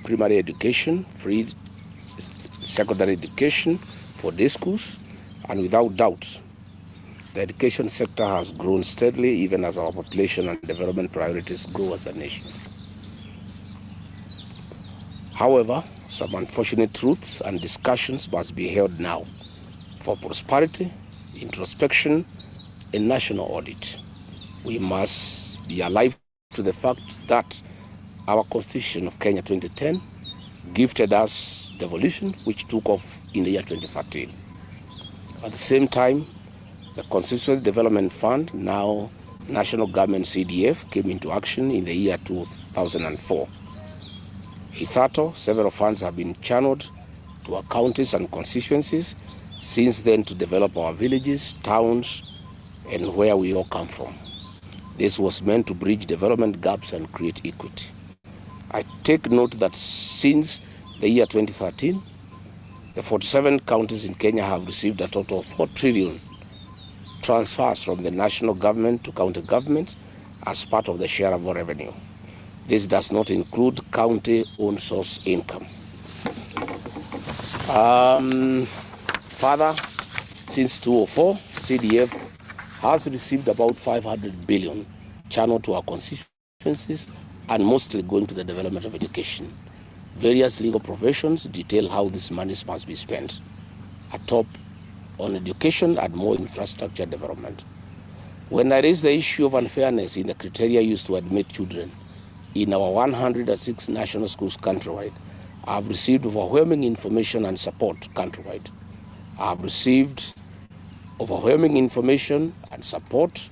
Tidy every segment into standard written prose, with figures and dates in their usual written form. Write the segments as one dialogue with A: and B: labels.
A: primary education, free secondary education for day schools, and without doubt, the education sector has grown steadily even as our population and development priorities grow as a nation. However, some unfortunate truths and discussions must be held now for prosperity, introspection, and national audit. We must be alive to the fact that our Constitution of Kenya 2010 gifted us devolution, which took off in the year 2013. At the same time, the Constitutional Development Fund, now National Government CDF, came into action in the year 2004. Hitherto, several funds have been channeled to our counties and constituencies since then to develop our villages, towns, and where we all come from. This was meant to bridge development gaps and create equity. I take note that since the year 2013, the 47 counties in Kenya have received a total of 4 trillion transfers from the national government to county governments as part of the shareable revenue. This does not include county-owned source income. Further, since 2004, CDF has received about 500 billion channeled to our constituencies and mostly going to the development of education. Various legal provisions detail how these monies must be spent, a top on education and more infrastructure development. When I raise the issue of unfairness in the criteria used to admit children in our 106 national schools countrywide, I have received overwhelming information and support countrywide. I have received overwhelming information and support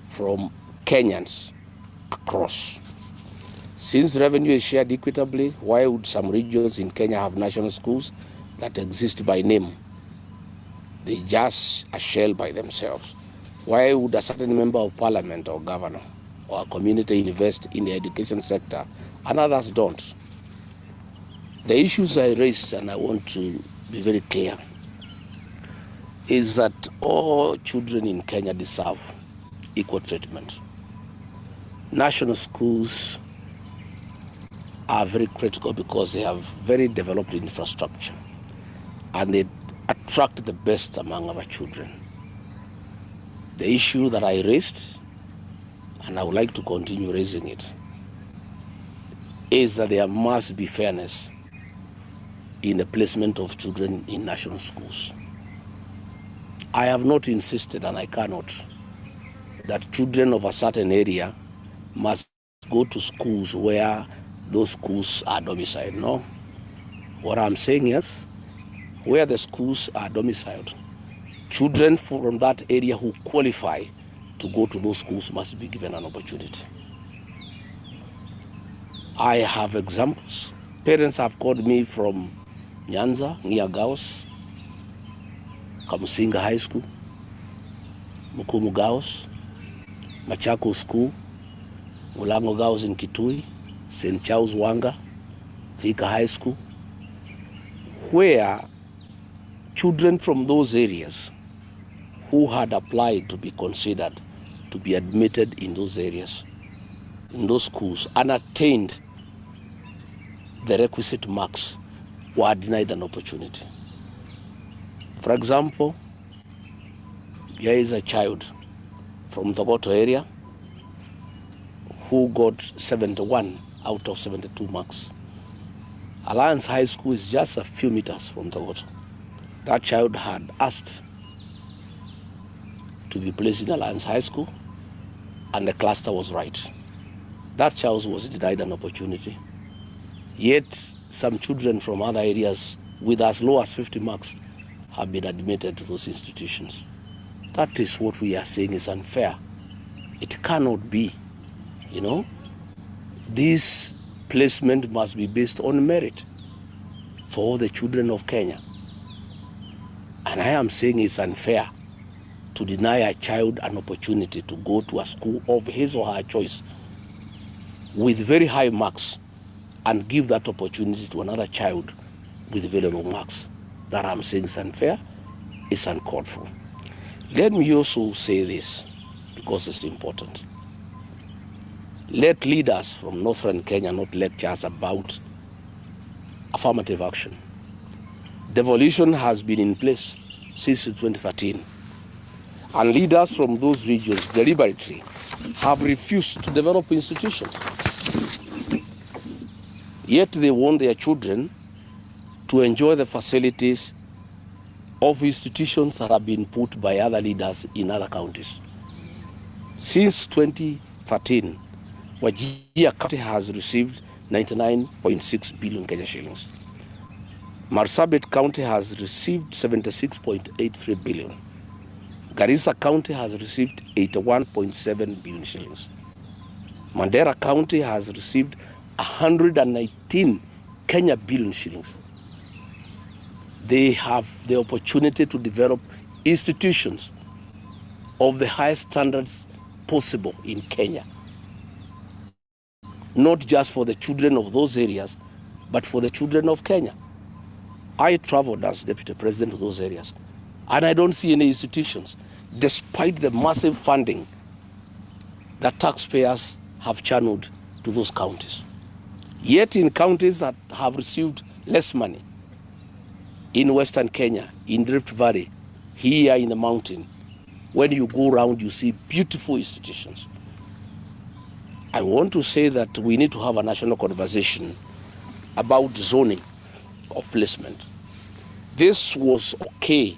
A: from Kenyans across. Since revenue is shared equitably, why would some regions in Kenya have national schools that exist by name? They just a shell by themselves. Why would a certain member of parliament or governor or a community invest in the education sector and others don't? The issues I raised, and I want to be very clear, is that all children in Kenya deserve equal treatment. National schools are very critical because they have very developed infrastructure and they attract the best among our children. The issue that I raised, and I would like to continue raising it, is that there must be fairness in the placement of children in national schools. I have not insisted, and I cannot, that children of a certain area must go to schools where those schools are domiciled. No. What I'm saying is, where the schools are domiciled, children from that area who qualify to go to those schools must be given an opportunity. I have examples. Parents have called me from Nyanza, near Gaos, Kamusinga High School, Mukumu Gaos, Machako School, Mulango Gaos in Kitui, St. Charles Wanga, Thika High School, where children from those areas who had applied to be considered to be admitted in those areas, in those schools, and attained the requisite marks were denied an opportunity. For example, there is a child from the Goto area who got 71 out of 72 marks. Alliance High School is just a few meters from the Goto. That child had asked to be placed in Alliance High School, and the cluster was right. That child was denied an opportunity. Yet, some children from other areas with as low as 50 marks have been admitted to those institutions. That is what we are saying is unfair. It cannot be, you know. This placement must be based on merit for all the children of Kenya. And I am saying it's unfair to deny a child an opportunity to go to a school of his or her choice with very high marks and give that opportunity to another child with very low marks. That I'm saying is unfair, it's uncalled for. Let me also say this, because it's important. Let leaders from northern Kenya not lecture us about affirmative action. Devolution has been in place since 2013, and leaders from those regions deliberately have refused to develop institutions. Yet they want their children to enjoy the facilities of institutions that have been put by other leaders in other counties. Since 2013, Wajir County has received 99.6 billion Kenya shillings. Marsabit County has received 76.83 billion. Garissa County has received 81.7 billion shillings. Mandera County has received 119 Kenya billion shillings. They have the opportunity to develop institutions of the highest standards possible in Kenya. Not just for the children of those areas, but for the children of Kenya. I traveled as deputy president of those areas, and I don't see any institutions, despite the massive funding that taxpayers have channeled to those counties. Yet in counties that have received less money, in Western Kenya, in Rift Valley, here in the mountain, when you go around, you see beautiful institutions. I want to say that we need to have a national conversation about zoning of placement. This was okay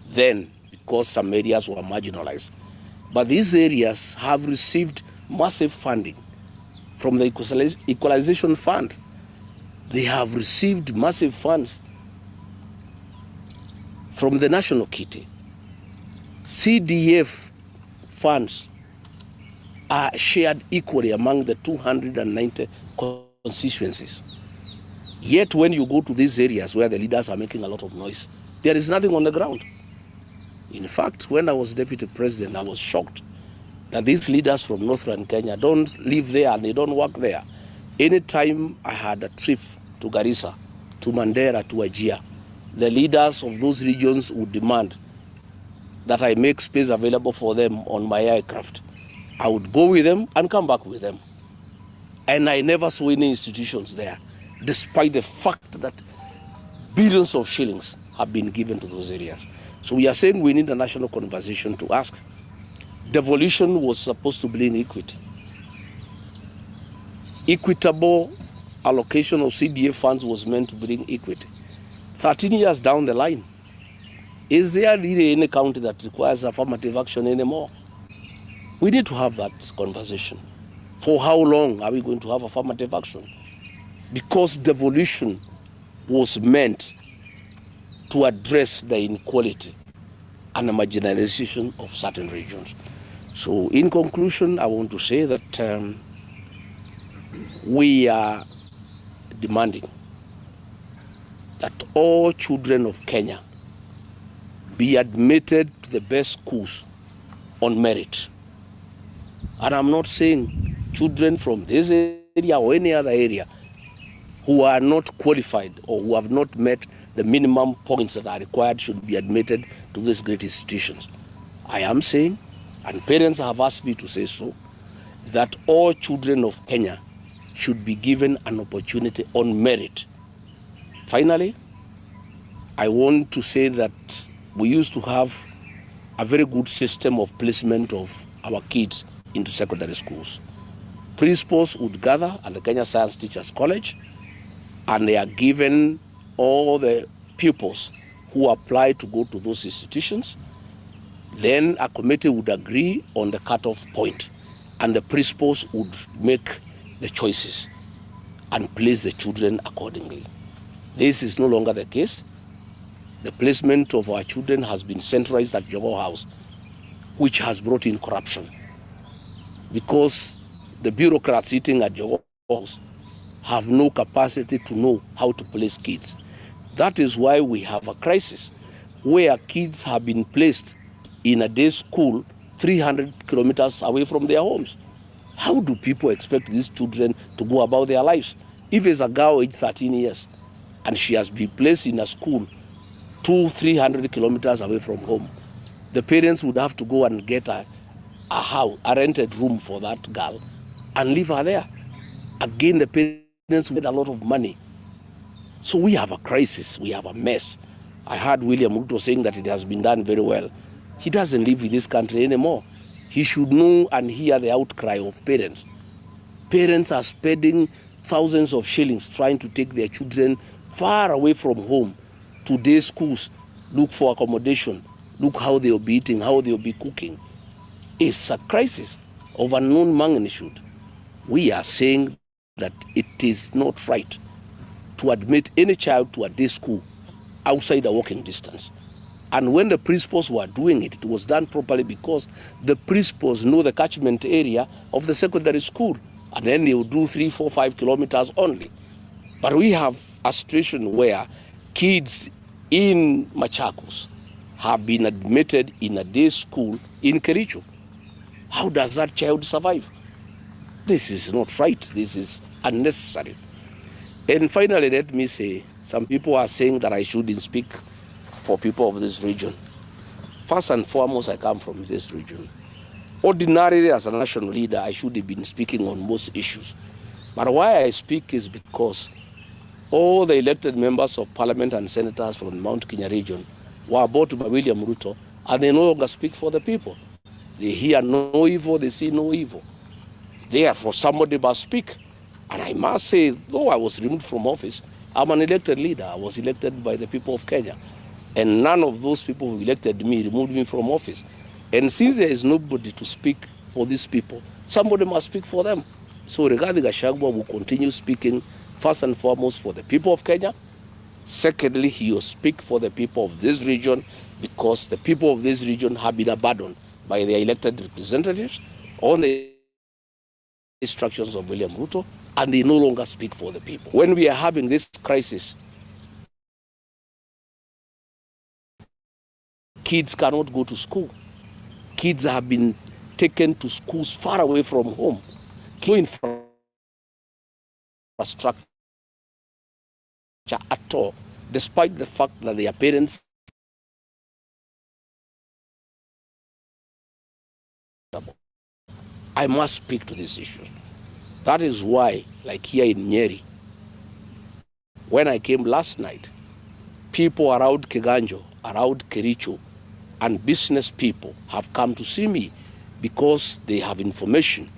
A: then because some areas were marginalized, but these areas have received massive funding from the Equalization Fund. They have received massive funds from the National Kitty. CDF funds are shared equally among the 290 constituencies. Yet when you go to these areas where the leaders are making a lot of noise, there is nothing on the ground. In fact, when I was deputy president, I was shocked that these leaders from Northern Kenya don't live there and they don't work there. Anytime I had a trip to Garissa, to Mandera, to Wajir, the leaders of those regions would demand that I make space available for them on my aircraft. I would go with them and come back with them. And I never saw any institutions there, despite the fact that billions of shillings have been given to those areas. So we are saying we need a national conversation to ask. Devolution was supposed to bring equity. Equitable allocation of CDF funds was meant to bring equity. 13 years down the line, is there really any county that requires affirmative action anymore? We need to have that conversation. For how long are we going to have affirmative action? Because devolution was meant to address the inequality and the marginalization of certain regions. So in conclusion, I want to say that we are demanding that all children of Kenya be admitted to the best schools on merit. And I'm not saying children from this area or any other area who are not qualified or who have not met the minimum points that are required should be admitted to these great institutions. I am saying, and parents have asked me to say so, that all children of Kenya should be given an opportunity on merit. Finally, I want to say that we used to have a very good system of placement of our kids into secondary schools. Principals would gather at the Kenya Science Teachers College, and they are given all the pupils who apply to go to those institutions. Then a committee would agree on the cutoff point, and the principals would make the choices and place the children accordingly. This is no longer the case. The placement of our children has been centralized at Jogo House, which has brought in corruption, because the bureaucrats sitting at Jogo House have no capacity to know how to place kids. That is why we have a crisis where kids have been placed in a day school 300 kilometers away from their homes. How do people expect these children to go about their lives? If it's a girl aged 13 years and she has been placed in a school 200-300 kilometers away from home, the parents would have to go and get a house, a rented room for that girl and leave her there. Again, the parents made a lot of money So we have a crisis, we have a mess. I heard William Ruto saying that it has been done very well. He doesn't live in this country anymore. He should know and hear the outcry of parents. Parents are spending thousands of shillings trying to take their children far away from home to day schools, look for accommodation, look how they'll be eating, how they'll be cooking. It's a crisis of unknown magnitude. We are saying that it is not right to admit any child to a day school outside a walking distance. And when the principals were doing it, it was done properly because the principals know the catchment area of the secondary school. And then they will do 3, 4, 5 kilometers only. But we have a situation where kids in Machakos have been admitted in a day school in Kericho. How does that child survive? This is not right. This is unnecessary. And finally, let me say, some people are saying that I shouldn't speak for people of this region. First and foremost, I come from this region. Ordinarily, as a national leader, I should have been speaking on most issues. But why I speak is because all the elected members of parliament and senators from the Mount Kenya region were bought by William Ruto, and they no longer speak for the people. They hear no evil, they see no evil. Therefore, somebody must speak. And I must say, though I was removed from office, I'm an elected leader. I was elected by the people of Kenya. And none of those people who elected me removed me from office. And since there is nobody to speak for these people, somebody must speak for them. So Rigathi Gachagua will continue speaking first and foremost for the people of Kenya. Secondly, he will speak for the people of this region because the people of this region have been abandoned by their elected representatives on the instructions of William Ruto, and they no longer speak for the people. When we are having this crisis, kids cannot go to school. Kids have been taken to schools far away from home. No infrastructure at all, despite the fact that their parents I must speak to this issue. That is why, like here in Nyeri, when I came last night, people around Kiganjo, around Kericho, and business people have come to see me because they have information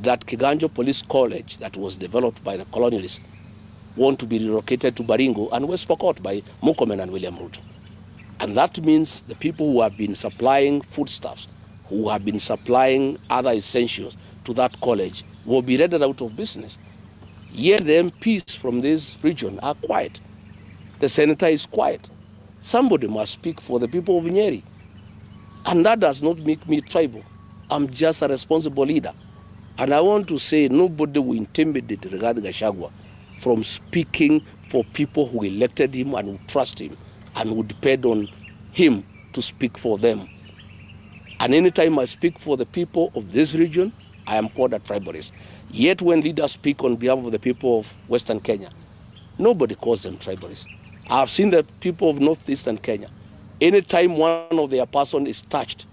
A: that Kiganjo Police College that was developed by the colonialists want to be relocated to Baringo and West Pokot by Murkomen and William Ruto. And that means the people who have been supplying foodstuffs, who have been supplying other essentials to that college will be rendered out of business. Yet the MPs from this region are quiet. The senator is quiet. Somebody must speak for the people of Nyeri. And that does not make me tribal. I'm just a responsible leader. And I want to say nobody will intimidate Rigathi Gachagua from speaking for people who elected him and who trust him and who depend on him to speak for them. And anytime I speak for the people of this region, I am called a tribalist. Yet when leaders speak on behalf of the people of Western Kenya, nobody calls them tribalists. I have seen the people of Northeastern Kenya. Anytime one of their person is touched,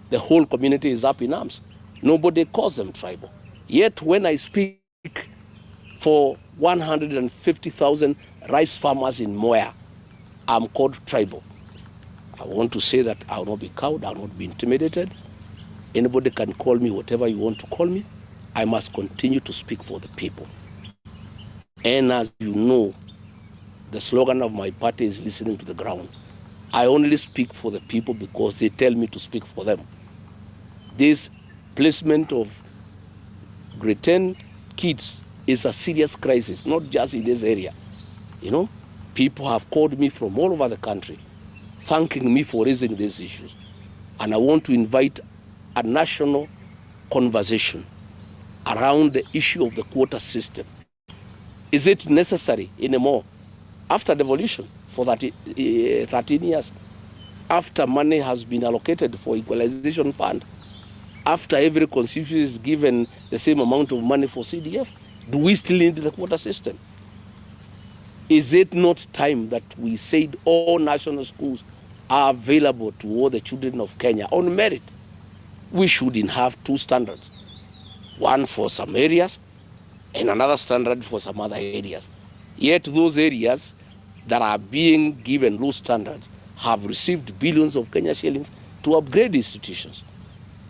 A: the whole community is up in arms. Nobody calls them tribal. Yet when I speak for 150,000 rice farmers in Moya, I'm called tribal. I want to say that I will not be cowed, I will not be intimidated. Anybody can call me whatever you want to call me. I must continue to speak for the people. And as you know, the slogan of my party is listening to the ground. I only speak for the people because they tell me to speak for them. This placement of grade 10 kids is a serious crisis, not just in this area. You know, people have called me from all over the country, thanking me for raising these issues. And I want to invite a national conversation around the issue of the quota system. Is it necessary anymore? After devolution for 13 years, after money has been allocated for equalization fund, after every constituency is given the same amount of money for CDF, do we still need the quota system? Is it not time that we said all national schools are available to all the children of Kenya on merit? We shouldn't have two standards, one for some areas and another standard for some other areas. Yet those areas that are being given low standards have received billions of Kenya shillings to upgrade institutions.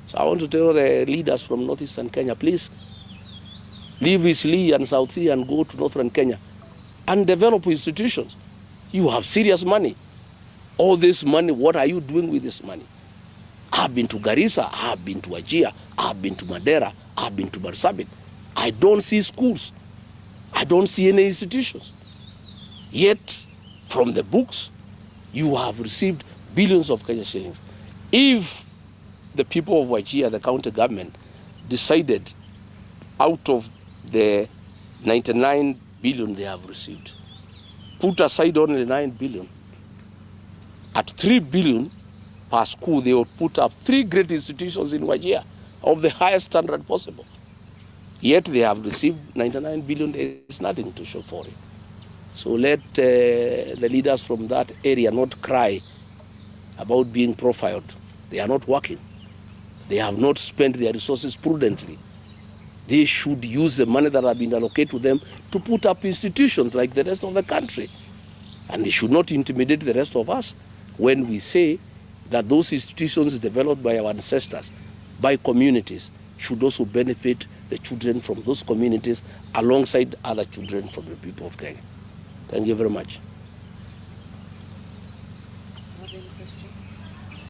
A: So I want to tell the leaders from northeastern Kenya, please leave Eastleigh and South Sea and go to northern Kenya and develop institutions. You have serious money. All this money, what are you doing with this money? I've been to Garissa, I've been to Wajir, I've been to Madera, I've been to Marsabit. I don't see schools. I don't see any institutions. Yet, from the books, you have received billions of Kenya shillings. If the people of Wajir, the county government, decided out of the 99 billion they have received, put aside only 9 billion, at 3 billion per school, they would put up 3 great institutions in Wajir of the highest standard possible. Yet they have received 99 billion, there is nothing to show for it. So let the leaders from that area not cry about being profiled. They are not working. They have not spent their resources prudently. They should use the money that have been allocated to them to put up institutions like the rest of the country. And they should not intimidate the rest of us when we say that those institutions developed by our ancestors, by communities, should also benefit the children from those communities alongside other children from the people of Kenya. Thank you very much.